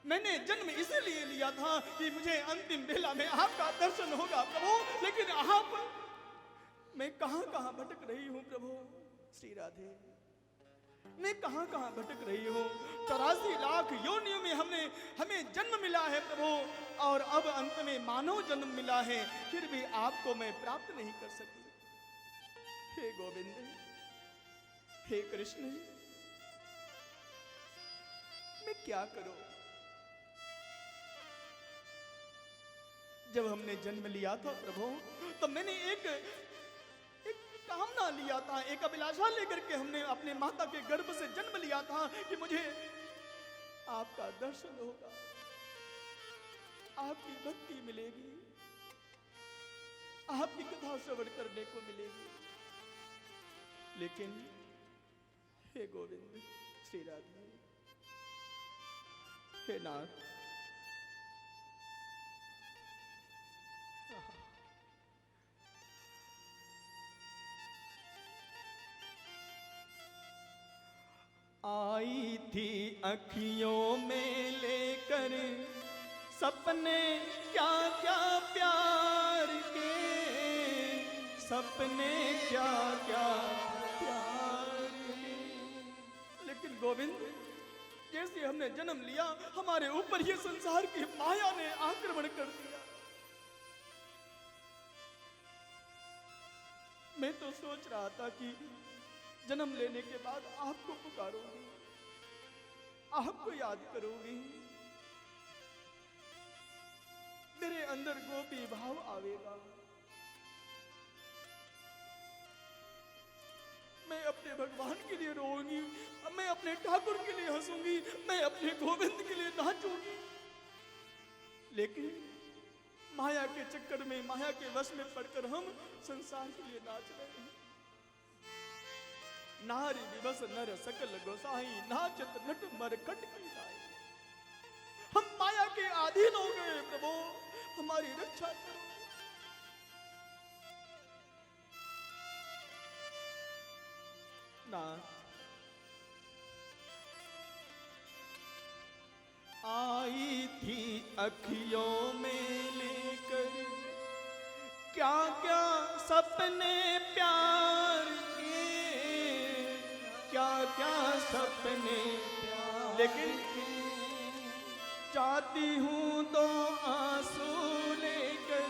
मैंने जन्म इसीलिए लिया था कि मुझे अंतिम बेला में आपका दर्शन होगा प्रभु, लेकिन आप, मैं कहां कहां भटक रही हूं प्रभु। श्री राधे, मैं कहां कहां भटक रही हूं। 84 लाख योनियों में हमें जन्म मिला है प्रभु, और अब अंत में मानव जन्म मिला है, फिर भी आपको मैं प्राप्त नहीं कर सकी। हे गोविंद, हे कृष्ण, मैं क्या करूं। जब हमने जन्म लिया था प्रभु, तो मैंने एक कामना लिया था, एक अभिलाषा लेकर के हमने अपने माता के गर्भ से जन्म लिया था कि मुझे आपका दर्शन होगा, आपकी भक्ति मिलेगी, आपकी कथा श्रवण करने को मिलेगी। लेकिन हे गोविंद, श्री राधे, हे नाथ, आई थी अखियों में लेकर सपने क्या क्या प्यार के, सपने क्या क्या प्यार के। लेकिन गोविंद, जैसे हमने जन्म लिया, हमारे ऊपर ये संसार की माया ने आक्रमण कर दिया। मैं तो सोच रहा था कि जन्म लेने के बाद आपको पुकारूंगी, आपको याद करूंगी, मेरे अंदर गोपी भाव आवेगा, मैं अपने भगवान के लिए रोऊंगी, मैं अपने ठाकुर के लिए हंसूंगी, मैं अपने गोविंद के लिए नाचूंगी। लेकिन माया के चक्कर में, माया के वश में पड़कर हम संसार के लिए नाच रहे हैं। नारी विवश नर सकल गोसाई, नाचत नट मरकट की नाई। हम माया के अधीन हो गए प्रभु, हमारी रक्षा करो। नाथ, आई थी अखियों में लेकर क्या क्या सपने प्यार के, क्या क्या सपने, लेकिन चाहती हूं तो आंसू लेकर।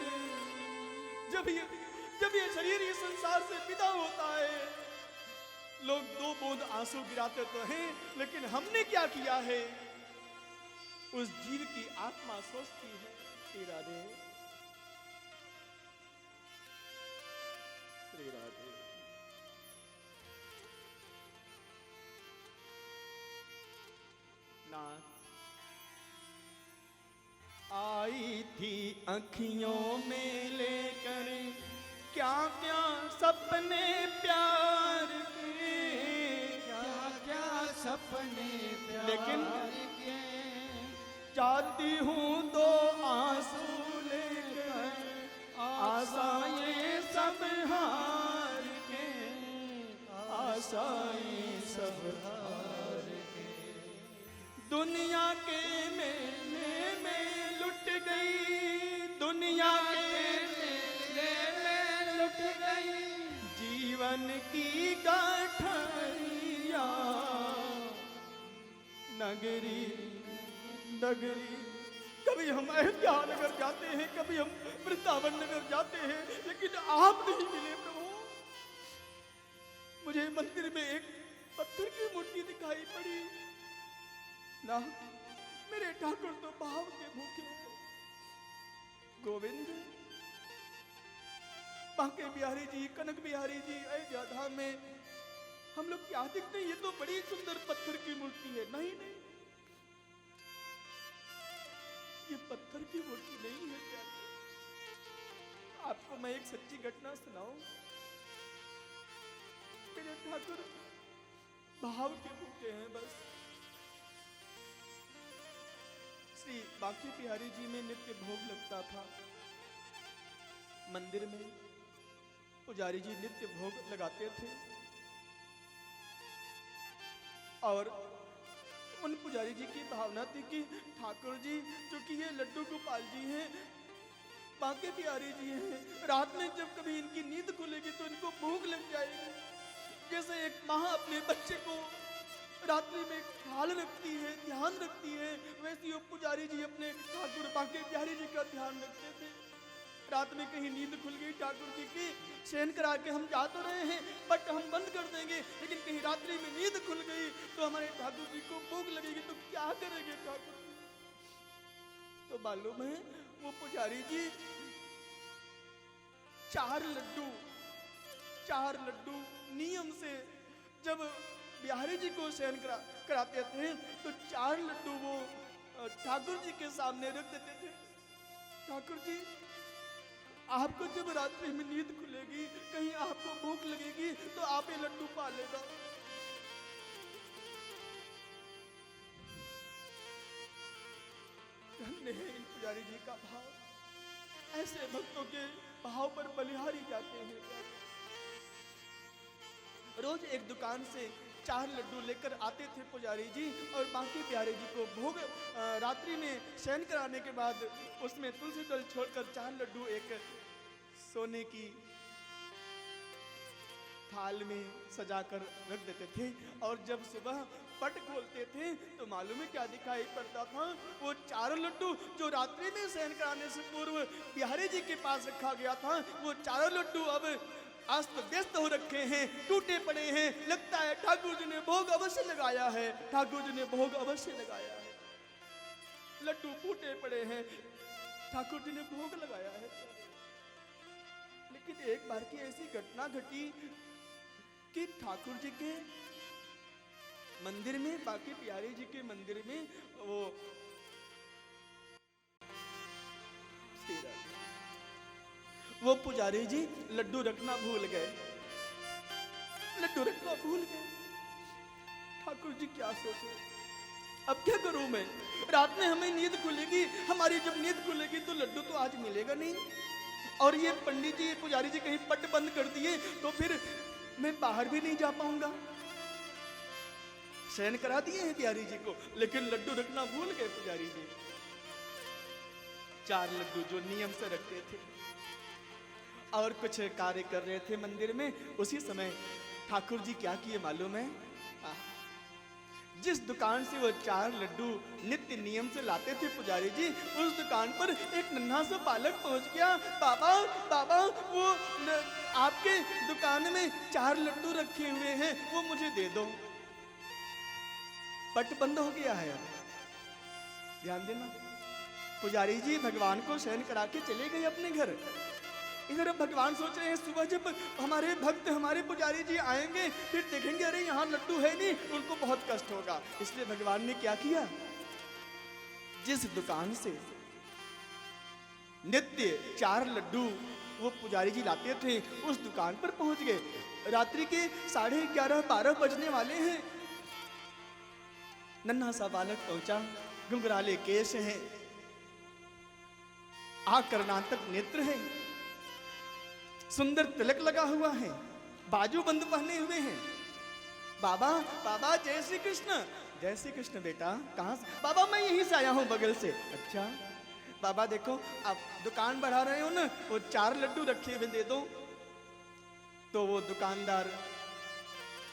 जब ये शरीर इस संसार से विदा होता है, लोग 2 बूंद आंसू गिराते तो हैं, लेकिन हमने क्या किया है, उस जीव की आत्मा सोचती है। श्री राधे, श्री राधे। नाथ, आई थी अखियों में लेकर क्या क्या सपने प्यार के, क्या क्या सपने प्यार लेकिन के, चाहती हूँ तो आंसू लेकर आशाएं सब हार के, आशाएं सब हार के। दुनिया के मेले में लुट गई, दुनिया के मेले में लुट गई, जीवन की गठरिया। नगरी नगरी, कभी हम अयोध्या नगर जाते हैं, कभी हम वृंदावन नगर जाते हैं, लेकिन आप नहीं मिले प्रभु। मुझे मंदिर में एक पत्थर की मूर्ति दिखाई पड़ी ना, मेरे ठाकुर तो भाव के भूखे हैं। गोविंद, बांके बिहारी जी, कनक बिहारी जी, अयोध्या धाम में हम लोग क्या दिखते हैं, ये तो बड़ी सुंदर पत्थर की मूर्ति है। नहीं नहीं, ये पत्थर की मूर्ति नहीं है। क्या आपको मैं एक सच्ची घटना सुनाऊं। मेरे ठाकुर भाव के भूखे हैं बस। श्री बांके बिहारी जी में नित्य भोग लगता था। मंदिर में पुजारी जी नित्य भोग लगाते थे और उन पुजारी जी की भावना थी कि ठाकुर जी जो कि ये लड्डू गोपाल जी हैं, बांके बिहारी जी हैं, रात में जब कभी इनकी नींद खुलेगी तो इनको भूख लग जाएगी। जैसे एक माँ अपने बच्चे को रात्रि में ख्याल रखती है, ध्यान रखती है, वैसे वो पुजारी जी अपने ठाकुर बांके बिहारी जी का ध्यान रखते थे। रात में कहीं नींद खुल गई ठाकुर जी की, शयन करा के हम जा तो रहे हैं बट हम बंद कर देंगे, लेकिन कहीं रात्रि में नींद खुल गई तो हमारे ठाकुर जी को भूख लगेगी तो क्या करेंगे ठाकुर जी? तो मालूम है वो पुजारी जी चार लड्डू नियम से जब बिहारी जी को शयन कराते थे तो 4 लड्डू वो ठाकुर जी के सामने रख देते थे। ठाकुर जी, आपको जब रात्रि में नींद खुलेगी, कहीं आपको भूख लगेगी तो आप ये लड्डू पा लेगा। धन्य है इन पुजारी जी का भाव, ऐसे भक्तों के भाव पर बलिहारी जाते हैं। रोज एक दुकान से 4 लड्डू लेकर आते थे पुजारी जी और बांके बिहारी जी को भोग रात्रि में शयन कराने के बाद उसमें तुलसी दल छोड़कर 4 लड्डू एक सोने की थाल में सजाकर रख देते थे और जब सुबह पट खोलते थे तो मालूम है क्या दिखाई पड़ता था? वो 4 लड्डू जो रात्रि में शयन कराने से पूर्व बिहारी जी के पास रखा गया था, वो 4 लड्डू अब अस्त व्यस्त हो रखे हैं, टूटे पड़े हैं। लगता है ठाकुर जी ने भोग अवश्य लगाया है, ठाकुर जी ने भोग अवश्य लगाया है। लड्डू टूटे पड़े हैं, ठाकुर जी ने भोग लगाया है। लेकिन एक बार की ऐसी घटना घटी कि ठाकुर जी के मंदिर में, बांके बिहारी जी के मंदिर में वो पुजारी जी लड्डू रखना भूल गए। ठाकुर जी क्या सोचे, अब क्या करूं मैं? रात में हमें नींद खुलेगी, हमारी जब नींद खुलेगी तो लड्डू तो आज मिलेगा नहीं, और ये पंडित जी, पुजारी जी कहीं पट बंद कर दिए तो फिर मैं बाहर भी नहीं जा पाऊंगा। शयन करा दिए हैं बिहारी जी को, लेकिन लड्डू रखना भूल गए पुजारी जी। 4 लड्डू जो नियम से रखते थे और कुछ कार्य कर रहे थे मंदिर में, उसी समय ठाकुर जी क्या किए मालूम है? जिस दुकान से वो 4 लड्डू नित्य नियम से लाते थे पुजारी जी, उस दुकान पर एक नन्हा सा बालक पहुंच गया। बाबा वो आपके दुकान में 4 लड्डू रखे हुए हैं, वो मुझे दे दो। पट बंद हो गया है। ध्यान देना, पुजारी जी भगवान को शयन करा के चले गए अपने घर। इधर अब भगवान सोच रहे हैं सुबह जब हमारे भक्त, हमारे पुजारी जी आएंगे फिर देखेंगे अरे यहाँ लड्डू है नहीं, उनको बहुत कष्ट होगा। इसलिए भगवान ने क्या किया, जिस दुकान से नित्य 4 लड्डू वो पुजारी जी लाते थे, उस दुकान पर पहुंच गए। रात्रि के 11:30-12 बजने वाले हैं। नन्हा सा बालक पहुंचा, घुंघराले केश हैं, आकर्णांतक नेत्र है, सुंदर तिलक लगा हुआ है, बाजू बंद पहने हुए हैं। बाबा जय श्री कृष्ण। जय श्री कृष्ण बेटा, कहाँ से? बाबा मैं यहीं से आया हूँ बगल से। अच्छा बाबा देखो आप दुकान बढ़ा रहे हो ना, वो 4 लड्डू रखे हुए दे दो। तो वो दुकानदार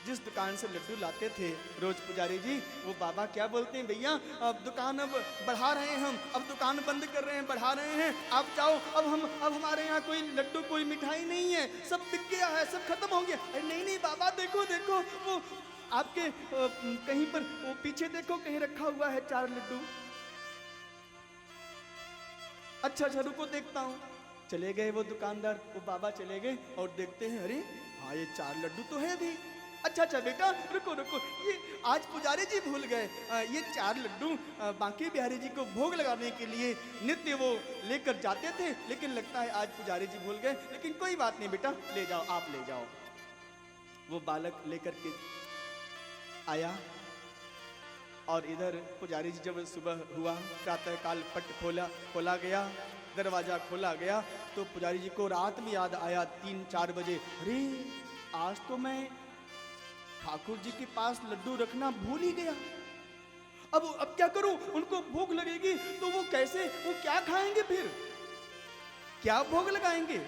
जिस दुकान से लड्डू लाते थे रोज पुजारी जी, वो बाबा क्या बोलते हैं, भैया अब दुकान अब बढ़ा रहे हैं हम, अब दुकान बंद कर रहे हैं, बढ़ा रहे हैं, आप जाओ। अब हमारे यहाँ कोई लड्डू कोई मिठाई नहीं है, सब बिक गया है, सब खत्म हो गया। अरे नहीं बाबा देखो वो आपके कहीं पर वो पीछे देखो कहीं रखा हुआ है 4 लड्डू। अच्छा रुको देखता हूँ। चले गए वो दुकानदार, वो बाबा चले गए और देखते हैं अरे हाँ ये 4 लड्डू तो है अभी। अच्छा बेटा रुको, ये आज पुजारी जी भूल गए, ये 4 लड्डू बांके बिहारी जी को भोग लगाने के लिए नित्य वो लेकर जाते थे, लेकिन लगता है आज पुजारी जी भूल गए। लेकिन कोई बात नहीं बेटा, ले जाओ, आप ले जाओ। वो बालक लेकर के आया और इधर पुजारी जी जब सुबह हुआ, प्रातः काल पट खोला गया, दरवाजा खोला गया, तो पुजारी जी को रात में याद आया 3-4 बजे, अरे आज तो मैं ठाकुर जी के पास लड्डू रखना भूल ही गया। अब क्या करूं? उनको भूख लगेगी तो वो कैसे, वो क्या खाएंगे फिर? क्या भोग लगाएंगे?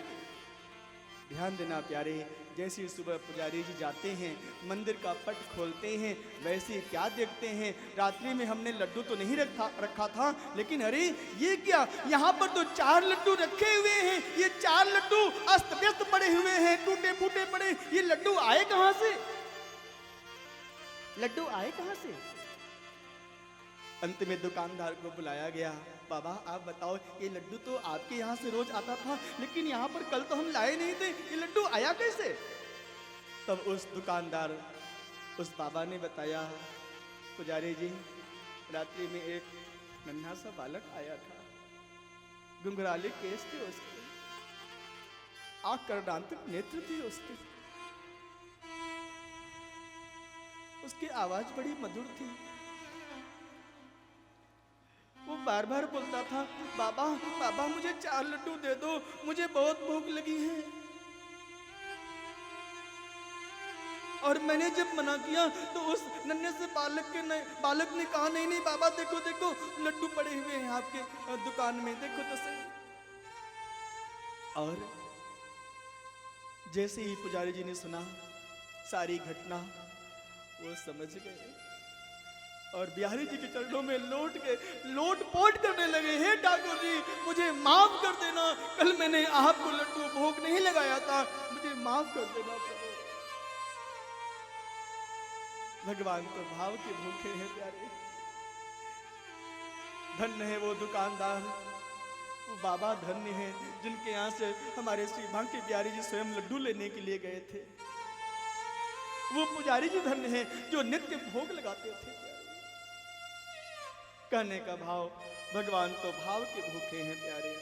ध्यान देना प्यारे, जैसे सुबह पुजारी जी जाते हैं, मंदिर का पट खोलते हैं, वैसे क्या देखते हैं, रात्रि में हमने लड्डू तो नहीं रखा था, लेकिन अरे ये क्या, यहाँ पर तो 4 लड्डू रखे हुए हैं। ये 4 लड्डू अस्त व्यस्त पड़े हुए हैं, टूटे फूटे पड़े। ये लड्डू आए कहाँ से? लड्डू आए कहाँ से? अंत में दुकानदार को बुलाया गया। बाबा आप बताओ, ये लड्डू तो आपके यहाँ से रोज आता था, लेकिन यहाँ पर कल तो हम लाए नहीं थे, ये लड्डू आया कैसे? तब उस दुकानदार, उस बाबा ने बताया, पुजारी जी रात्रि में एक नन्हा सा बालक आया था, घुंघराले केस थे उसके, आंख करदांतक नेत्र थे उसकी आवाज बड़ी मधुर थी। वो बार बार बोलता था, बाबा बाबा मुझे 4 लड्डू दे दो, मुझे बहुत भूख लगी है। और मैंने जब मना किया तो उस नन्हे से बालक ने कहा, नहीं नहीं बाबा देखो देखो लड्डू पड़े हुए हैं आपके दुकान में, देखो तो सही। और जैसे ही पुजारी जी ने सुना सारी घटना, वो समझ गए और बिहारी जी के चरणों में लोट पोट करने लगे, हे ठाकुर जी मुझे माफ कर देना, कल मैंने आपको लड्डू भोग नहीं लगाया था, मुझे माफ कर देना प्रभु। भगवान तो भाव के भूखे हैं प्यारे। धन्य है वो दुकानदार, वो बाबा धन्य है जिनके यहाँ से हमारे श्री भांके बिहारी जी स्वयं लड्डू लेने के लिए गए थे। वो पुजारी जी धन्य है जो नित्य भोग लगाते थे प्यारे। कहने का भाव, भगवान तो भाव के भूखे हैं प्यारे।